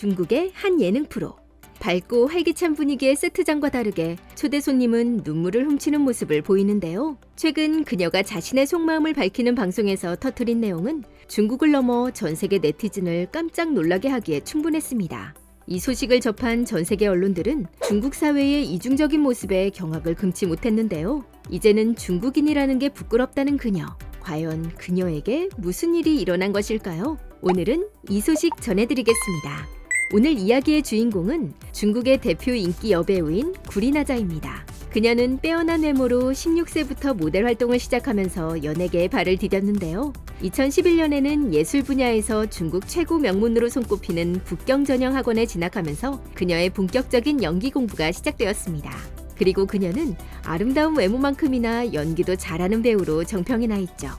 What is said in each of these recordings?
중국의 한 예능 프로. 밝고 활기찬 분위기의 세트장과 다르게 초대 손님은 눈물을 훔치는 모습을 보이는데요. 최근 그녀가 자신의 속마음을 밝히는 방송에서 터뜨린 내용은 중국을 넘어 전 세계 네티즌을 깜짝 놀라게 하기에 충분했습니다. 이 소식을 접한 전 세계 언론들은 중국 사회의 이중적인 모습에 경악을 금치 못했는데요. 이제는 중국인이라는 게 부끄럽다는 그녀. 과연 그녀에게 무슨 일이 일어난 것일까요? 오늘은 이 소식 전해드리겠습니다. 오늘 이야기의 주인공은 중국의 대표 인기 여배우인 구리나자입니다. 그녀는 빼어난 외모로 16세부터 모델 활동을 시작하면서 연예계에 발을 디뎠는데요. 2011년에는 예술 분야에서 중국 최고 명문으로 손꼽히는 북경전형학원에 진학하면서 그녀의 본격적인 연기 공부가 시작되었습니다. 그리고 그녀는 아름다운 외모만큼이나 연기도 잘하는 배우로 정평이 나 있죠.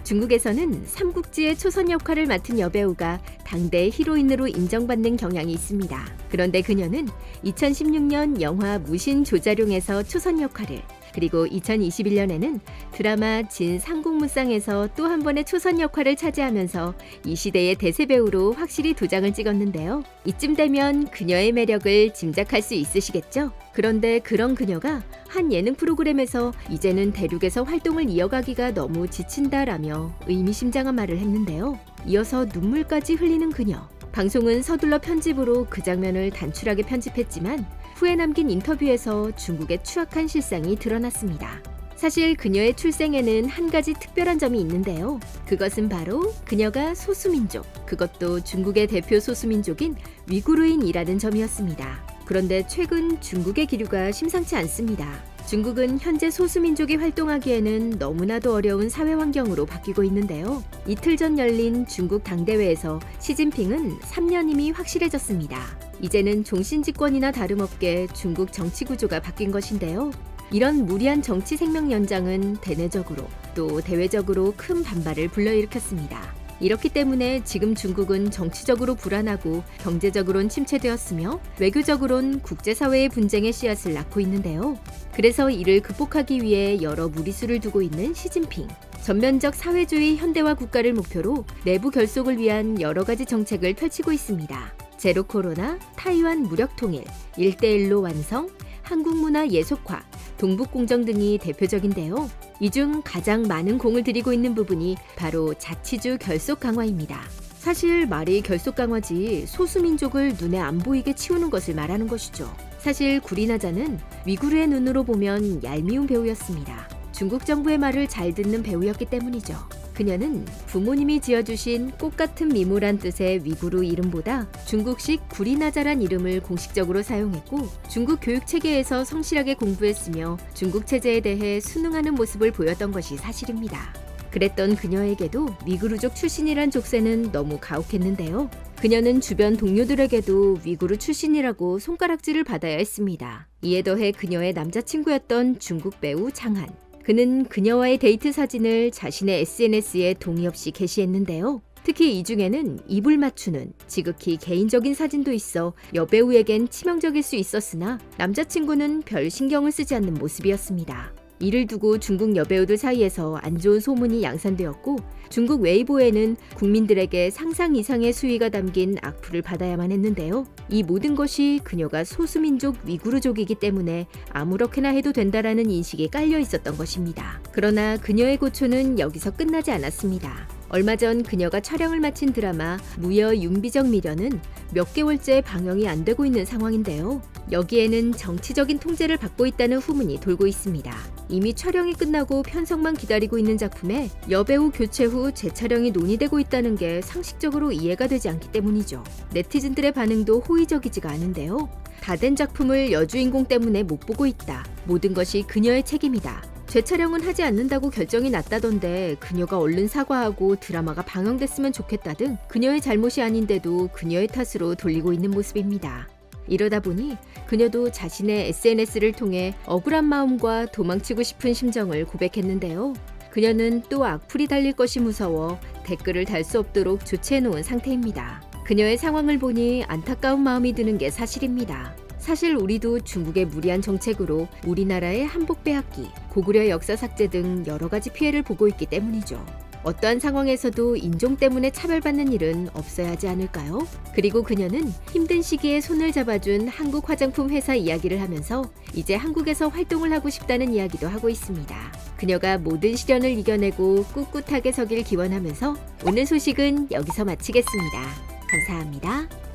중국에서는 삼국지의 초선 역할을 맡은 여배우가 당대 히로인으로 인정받는 경향이 있습니다. 그런데 그녀는 2016년 영화 무신조자룡에서 초선 역할을, 그리고 2021년에는 드라마 진상국무상에서 또 한 번의 초선 역할을 차지하면서 이 시대의 대세 배우로 확실히 도장을 찍었는데요. 이쯤 되면 그녀의 매력을 짐작할 수 있으시겠죠? 그런데 그런 그녀가 한 예능 프로그램에서 이제는 대륙에서 활동을 이어가기가 너무 지친다라며 의미심장한 말을 했는데요. 이어서 눈물까지 흘리는 그녀. 방송은 서둘러 편집으로 그 장면을 단출하게 편집했지만 후에 남긴 인터뷰에서 중국의 추악한 실상이 드러났습니다. 사실 그녀의 출생에는 한 가지 특별한 점이 있는데요. 그것은 바로 그녀가 소수민족, 그것도 중국의 대표 소수민족인 위구르인이라는 점이었습니다. 그런데 최근 중국의 기류가 심상치 않습니다. 중국은 현재 소수민족이 활동하기에는 너무나도 어려운 사회 환경으로 바뀌고 있는데요. 이틀 전 열린 중국 당대회에서 시진핑은 3년임이 확실해졌습니다. 이제는 종신집권이나 다름없게 중국 정치 구조가 바뀐 것인데요. 이런 무리한 정치 생명 연장은 대내적으로 또 대외적으로 큰 반발을 불러일으켰습니다. 이렇기 때문에 지금 중국은 정치적으로 불안하고 경제적으론 침체되었으며 외교적으론 국제사회의 분쟁의 씨앗을 낳고 있는데요. 그래서 이를 극복하기 위해 여러 무리수를 두고 있는 시진핑. 전면적 사회주의 현대화 국가를 목표로 내부 결속을 위한 여러 가지 정책을 펼치고 있습니다. 제로 코로나, 타이완 무력 통일, 1대1로 완성, 한국 문화 예속화, 동북공정 등이 대표적인데요. 이 중 가장 많은 공을 들이고 있는 부분이 바로 자치주 결속 강화입니다. 사실 말이 결속 강화지 소수민족을 눈에 안 보이게 치우는 것을 말하는 것이죠. 사실 구리나자는 위구르의 눈으로 보면 얄미운 배우였습니다. 중국 정부의 말을 잘 듣는 배우였기 때문이죠. 그녀는 부모님이 지어주신 꽃같은 미모란 뜻의 위구르 이름보다 중국식 구리나자란 이름을 공식적으로 사용했고 중국 교육체계에서 성실하게 공부했으며 중국 체제에 대해 순응하는 모습을 보였던 것이 사실입니다. 그랬던 그녀에게도 위구르족 출신이란 족쇄는 너무 가혹했는데요. 그녀는 주변 동료들에게도 위구르 출신이라고 손가락질을 받아야 했습니다. 이에 더해 그녀의 남자친구였던 중국 배우 장한. 그는 그녀와의 데이트 사진을 자신의 SNS에 동의 없이 게시했는데요. 특히 이 중에는 입을 맞추는 지극히 개인적인 사진도 있어 여배우에겐 치명적일 수 있었으나 남자친구는 별 신경을 쓰지 않는 모습이었습니다. 이를 두고 중국 여배우들 사이에서 안 좋은 소문이 양산되었고 중국 웨이보에는 국민들에게 상상 이상의 수위가 담긴 악플을 받아야만 했는데요. 이 모든 것이 그녀가 소수민족 위구르족이기 때문에 아무렇게나 해도 된다라는 인식이 깔려 있었던 것입니다. 그러나 그녀의 고초는 여기서 끝나지 않았습니다. 얼마 전 그녀가 촬영을 마친 드라마 무여 윤비적 미련은 몇 개월째 방영이 안 되고 있는 상황인데요. 여기에는 정치적인 통제를 받고 있다는 후문이 돌고 있습니다. 이미 촬영이 끝나고 편성만 기다리고 있는 작품에 여배우 교체 후 재촬영이 논의되고 있다는 게 상식적으로 이해가 되지 않기 때문이죠. 네티즌들의 반응도 호의적이지가 않은데요. 다 된 작품을 여주인공 때문에 못 보고 있다. 모든 것이 그녀의 책임이다. 재촬영은 하지 않는다고 결정이 났다던데 그녀가 얼른 사과하고 드라마가 방영됐으면 좋겠다 등 그녀의 잘못이 아닌데도 그녀의 탓으로 돌리고 있는 모습입니다. 이러다 보니 그녀도 자신의 SNS를 통해 억울한 마음과 도망치고 싶은 심정을 고백했는데요. 그녀는 또 악플이 달릴 것이 무서워 댓글을 달 수 없도록 조치해놓은 상태입니다. 그녀의 상황을 보니 안타까운 마음이 드는 게 사실입니다. 사실 우리도 중국의 무리한 정책으로 우리나라의 한복 빼앗기, 고구려 역사 삭제 등 여러 가지 피해를 보고 있기 때문이죠. 어떠한 상황에서도 인종 때문에 차별받는 일은 없어야 하지 않을까요? 그리고 그녀는 힘든 시기에 손을 잡아준 한국 화장품 회사 이야기를 하면서 이제 한국에서 활동을 하고 싶다는 이야기도 하고 있습니다. 그녀가 모든 시련을 이겨내고 꿋꿋하게 서길 기원하면서 오늘 소식은 여기서 마치겠습니다. 감사합니다.